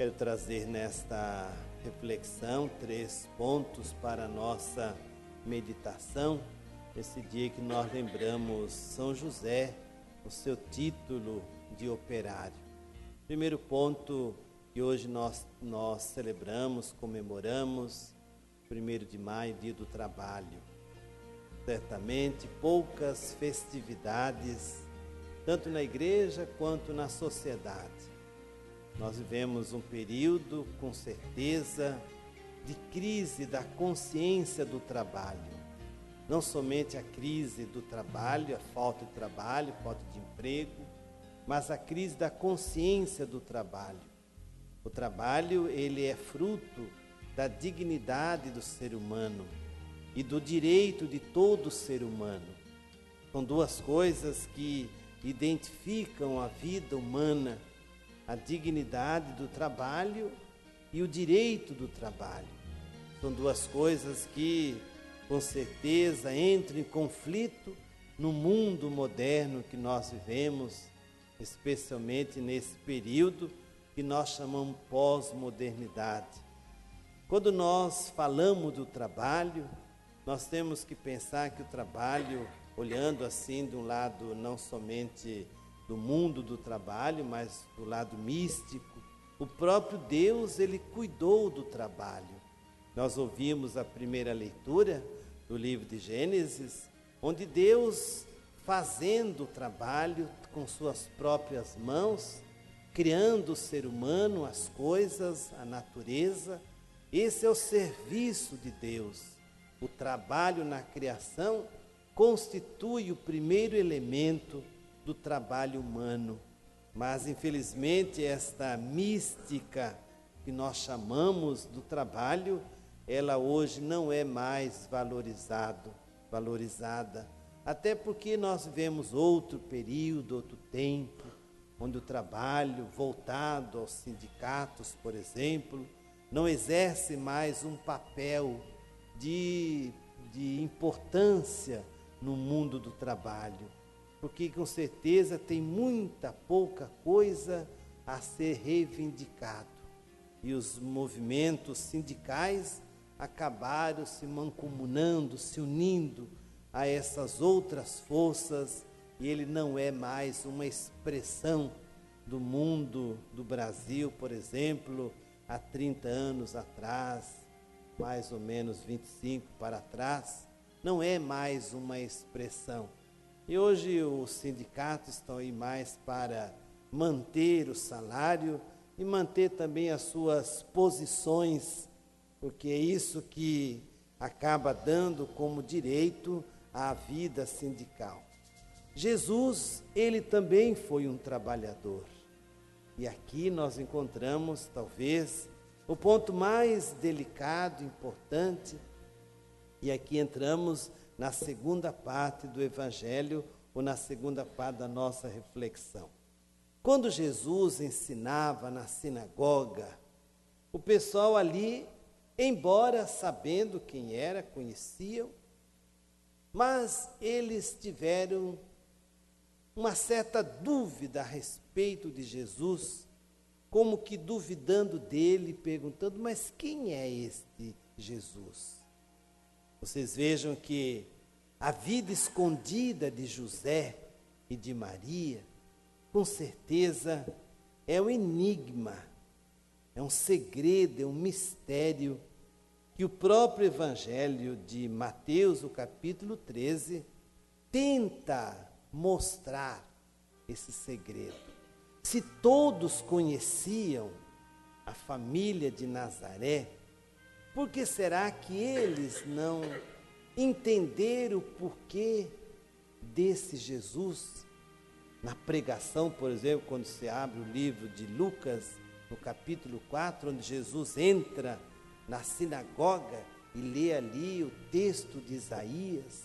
Quero trazer nesta reflexão 3 pontos para a nossa meditação. Esse dia que nós lembramos São José, o seu título de operário. Primeiro ponto que hoje nós celebramos, comemoramos, 1º de maio, dia do trabalho. Certamente poucas festividades, tanto na igreja quanto na sociedade. Nós vivemos um período, com certeza, de crise da consciência do trabalho. Não somente a crise do trabalho, a falta de trabalho, falta de emprego, mas a crise da consciência do trabalho. O trabalho, ele é fruto da dignidade do ser humano e do direito de todo ser humano. São duas coisas que identificam a vida humana: a dignidade do trabalho e o direito do trabalho. São duas coisas que, com certeza, entram em conflito no mundo moderno que nós vivemos, especialmente nesse período que nós chamamos pós-modernidade. Quando nós falamos do trabalho, nós temos que pensar que o trabalho, olhando assim de um lado não somente do mundo do trabalho, mas do lado místico, o próprio Deus, ele cuidou do trabalho. Nós ouvimos a primeira leitura do livro de Gênesis, onde Deus, fazendo o trabalho com suas próprias mãos, criando o ser humano, as coisas, a natureza. Esse é o serviço de Deus. O trabalho na criação constitui o primeiro elemento do trabalho humano. Mas, infelizmente, esta mística que nós chamamos do trabalho, ela hoje não é mais valorizada. Até porque nós vivemos outro período, outro tempo, onde o trabalho voltado aos sindicatos, por exemplo, não exerce mais um papel de importância no mundo do trabalho, porque com certeza tem muita pouca coisa a ser reivindicado. E os movimentos sindicais acabaram se mancomunando, se unindo a essas outras forças, e ele não é mais uma expressão do mundo do Brasil, por exemplo, há 30 anos atrás, mais ou menos 25 para trás, não é mais uma expressão. E hoje os sindicatos estão aí mais para manter o salário e manter também as suas posições, porque é isso que acaba dando como direito à vida sindical. Jesus, ele também foi um trabalhador. E aqui nós encontramos, talvez, o ponto mais delicado, importante, e aqui entramos na segunda parte do Evangelho, ou na segunda parte da nossa reflexão. Quando Jesus ensinava na sinagoga, o pessoal ali, embora sabendo quem era, conheciam, mas eles tiveram uma certa dúvida a respeito de Jesus, como que duvidando dele, perguntando: mas quem é este Jesus? Vocês vejam que a vida escondida de José e de Maria, com certeza, é um enigma, é um segredo, é um mistério que o próprio Evangelho de Mateus, o capítulo 13, tenta mostrar esse segredo. Se todos conheciam a família de Nazaré, por que será que eles não entenderam o porquê desse Jesus? Na pregação, por exemplo, quando se abre o livro de Lucas, no capítulo 4, onde Jesus entra na sinagoga e lê ali o texto de Isaías,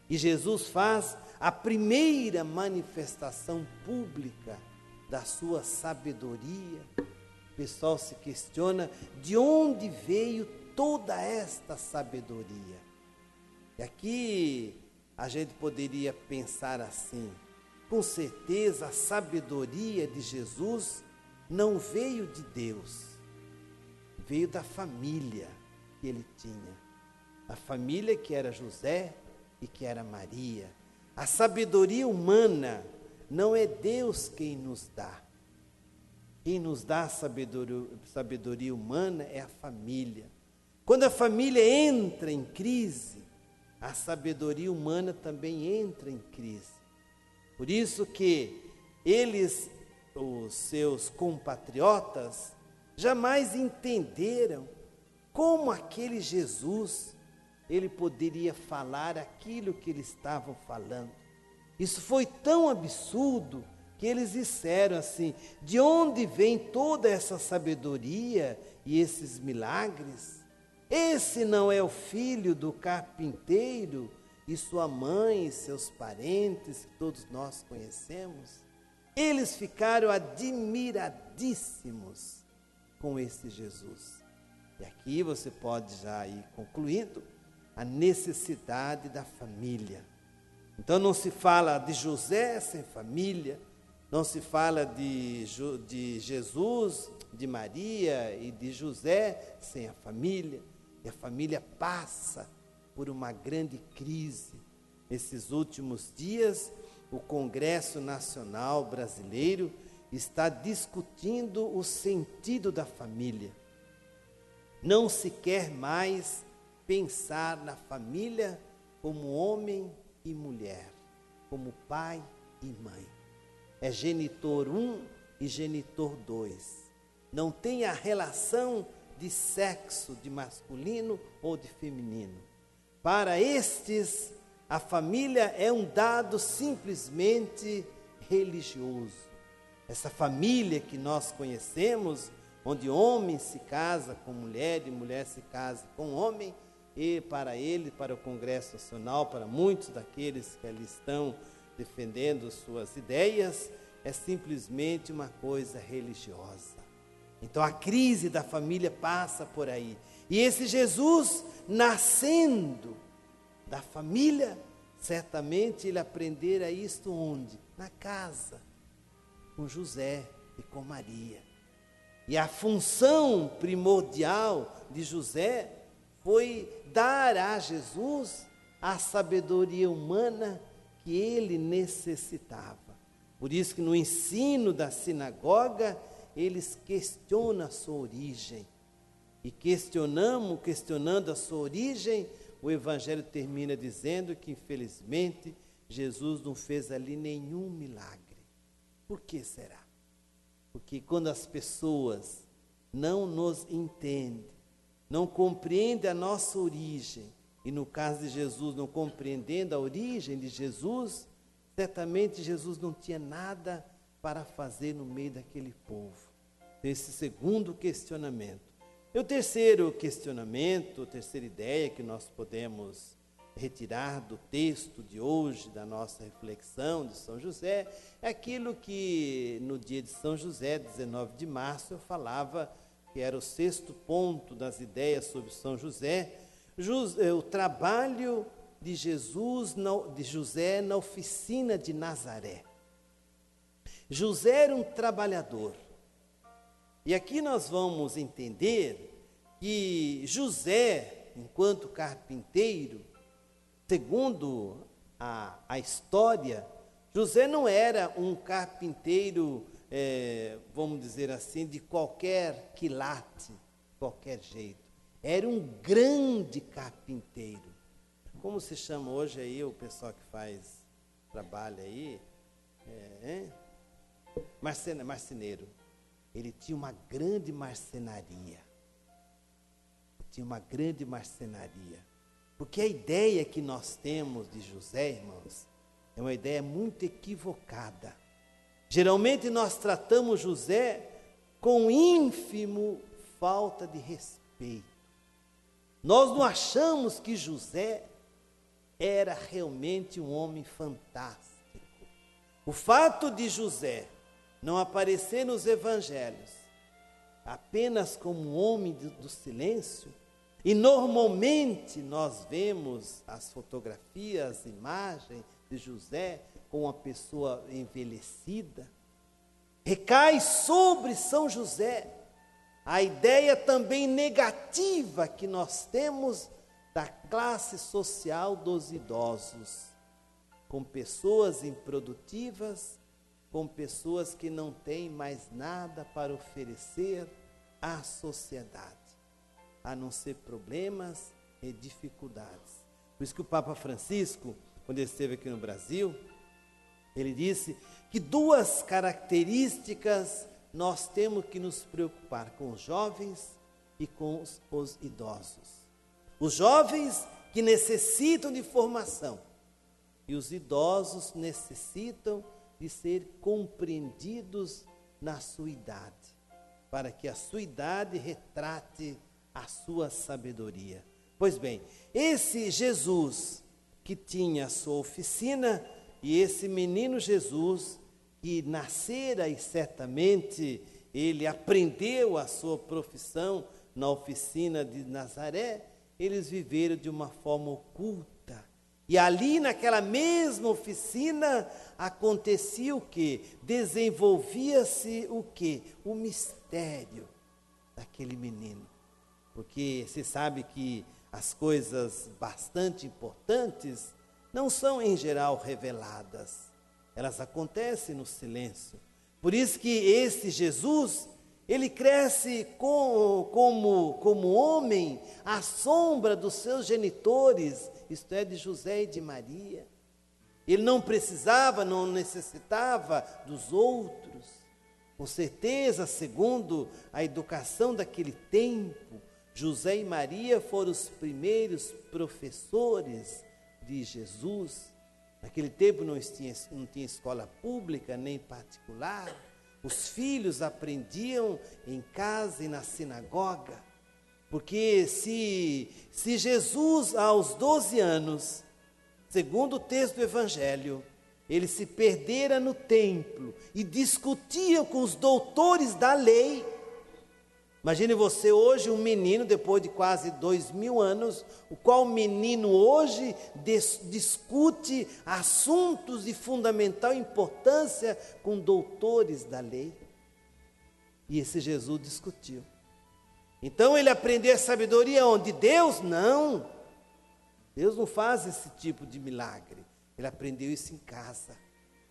e Jesus faz a primeira manifestação pública da sua sabedoria. O pessoal se questiona de onde veio toda esta sabedoria. E aqui a gente poderia pensar assim: com certeza a sabedoria de Jesus não veio de Deus, veio da família que ele tinha. A família que era José e que era Maria. A sabedoria humana não é Deus quem nos dá. Quem nos dá a sabedoria humana é a família. Quando a família entra em crise, a sabedoria humana também entra em crise. Por isso que eles, os seus compatriotas, jamais entenderam como aquele Jesus, ele poderia falar aquilo que eles estavam falando. Isso foi tão absurdo que eles disseram assim: de onde vem toda essa sabedoria e esses milagres? Esse não é o filho do carpinteiro e sua mãe e seus parentes, que todos nós conhecemos? Eles ficaram admiradíssimos com esse Jesus. E aqui você pode já ir concluindo a necessidade da família. Então não se fala de José sem família, não se fala de Jesus, de Maria e de José sem a família. E a família passa por uma grande crise. Nesses últimos dias, o Congresso Nacional Brasileiro está discutindo o sentido da família. Não se quer mais pensar na família como homem e mulher, como pai e mãe. É genitor 1 e genitor 2. Não tem a relação de sexo, de masculino ou de feminino. Para estes, a família é um dado simplesmente religioso. Essa família que nós conhecemos, onde homem se casa com mulher e mulher se casa com homem, e para ele, para o Congresso Nacional, para muitos daqueles que ali estão defendendo suas ideias, é simplesmente uma coisa religiosa. Então a crise da família passa por aí. E esse Jesus, nascendo da família, certamente ele aprendera isto onde? Na casa, com José e com Maria. E a função primordial de José foi dar a Jesus a sabedoria humana que ele necessitava. Por isso que no ensino da sinagoga, eles questionam a sua origem. E questionando a sua origem, o Evangelho termina dizendo que, infelizmente, Jesus não fez ali nenhum milagre. Por que será? Porque quando as pessoas não nos entendem, não compreendem a nossa origem, e no caso de Jesus, não compreendendo a origem de Jesus, certamente Jesus não tinha nada para fazer no meio daquele povo. Esse segundo questionamento. E o terceiro questionamento, a terceira ideia que nós podemos retirar do texto de hoje, da nossa reflexão de São José, é aquilo que no dia de São José, 19 de março, eu falava que era o sexto ponto das ideias sobre São José, o trabalho de José na oficina de Nazaré. José era um trabalhador. E aqui nós vamos entender que José, enquanto carpinteiro, segundo a história, José não era um carpinteiro, vamos dizer assim, de qualquer quilate, qualquer jeito. Era um grande carpinteiro. Como se chama hoje aí o pessoal que faz trabalho aí? Marceneiro. Ele tinha uma grande marcenaria. Porque a ideia que nós temos de José, irmãos, é uma ideia muito equivocada. Geralmente nós tratamos José com ínfimo falta de respeito. Nós não achamos que José era realmente um homem fantástico. O fato de José não aparecer nos evangelhos apenas como um homem do silêncio, e normalmente nós vemos as fotografias, as imagens de José com uma pessoa envelhecida, recai sobre São José a ideia também negativa que nós temos da classe social dos idosos, com pessoas improdutivas, com pessoas que não têm mais nada para oferecer à sociedade, a não ser problemas e dificuldades. Por isso que o Papa Francisco, quando ele esteve aqui no Brasil, ele disse que duas características nós temos que nos preocupar: com os jovens e com os idosos. Os jovens que necessitam de formação e os idosos necessitam de ser compreendidos na sua idade, para que a sua idade retrate a sua sabedoria. Pois bem, esse Jesus que tinha a sua oficina e esse menino Jesus que nascera e certamente ele aprendeu a sua profissão na oficina de Nazaré, eles viveram de uma forma oculta. E ali naquela mesma oficina acontecia o quê? Desenvolvia-se o quê? O mistério daquele menino. Porque se sabe que as coisas bastante importantes não são em geral reveladas. Elas acontecem no silêncio. Por isso que esse Jesus, ele cresce como homem à sombra dos seus genitores, isto é, de José e de Maria. Ele não precisava, não necessitava dos outros. Com certeza, segundo a educação daquele tempo, José e Maria foram os primeiros professores de Jesus. Naquele tempo não tinha escola pública nem particular. Os filhos aprendiam em casa e na sinagoga. Porque se Jesus, aos 12 anos, segundo o texto do Evangelho, ele se perdera no templo e discutia com os doutores da lei. Imagine você hoje, um menino, depois de quase 2000 anos, o qual menino hoje discute assuntos de fundamental importância com doutores da lei. E esse Jesus discutiu. Então ele aprendeu a sabedoria onde? Deus? Não. Deus não faz esse tipo de milagre. Ele aprendeu isso em casa,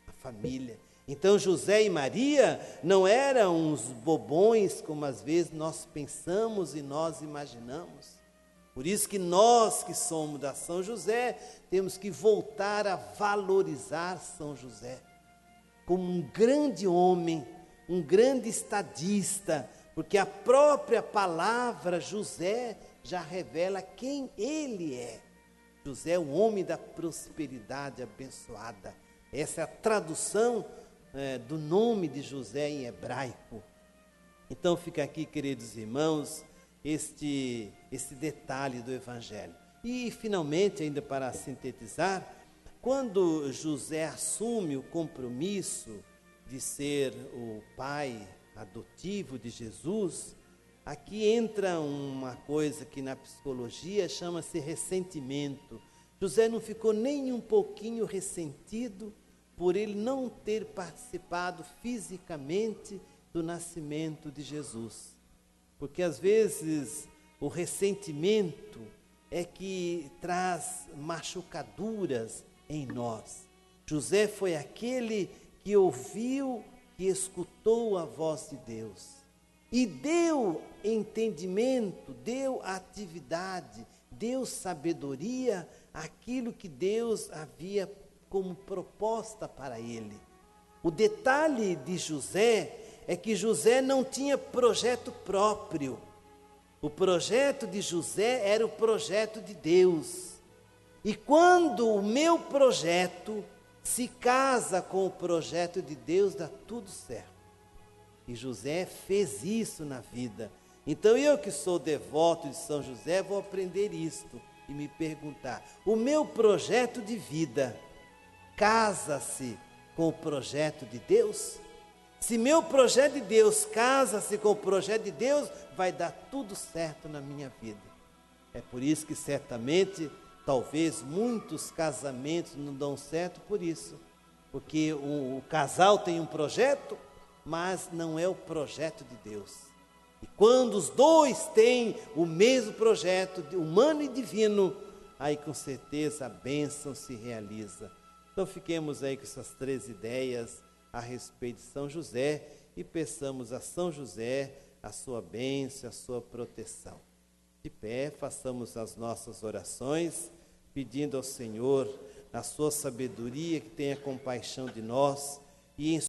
na família. Então José e Maria não eram uns bobões, como às vezes nós pensamos e nós imaginamos. Por isso que nós que somos da São José, temos que voltar a valorizar São José como um grande homem, um grande estadista, porque a própria palavra José já revela quem ele é. José é o homem da prosperidade abençoada. Essa é a tradução do nome de José em hebraico. Então fica aqui, queridos irmãos, este detalhe do Evangelho. E finalmente, ainda para sintetizar, quando José assume o compromisso de ser o pai adotivo de Jesus, aqui entra uma coisa que na psicologia chama-se ressentimento. José não ficou nem um pouquinho ressentido por ele não ter participado fisicamente do nascimento de Jesus. Porque às vezes o ressentimento é que traz machucaduras em nós. José foi aquele que ouviu e escutou a voz de Deus e deu entendimento, deu atividade, deu sabedoria àquilo que Deus havia como proposta para ele. O detalhe de José é que José não tinha projeto próprio. O projeto de José era o projeto de Deus. E quando o meu projeto se casa com o projeto de Deus, dá tudo certo. E José fez isso na vida. Então eu que sou devoto de São José, vou aprender isto e me perguntar: o meu projeto de vida casa-se com o projeto de Deus? Se meu projeto de Deus casa-se com o projeto de Deus, vai dar tudo certo na minha vida. É por isso que certamente, talvez muitos casamentos não dão certo por isso. Porque o casal tem um projeto, mas não é o projeto de Deus. E quando os dois têm o mesmo projeto, humano e divino, aí com certeza a bênção se realiza. Então fiquemos aí com essas 3 ideias a respeito de São José e peçamos a São José a sua bênção, a sua proteção. De pé, façamos as nossas orações, pedindo ao Senhor, na sua sabedoria, que tenha compaixão de nós e em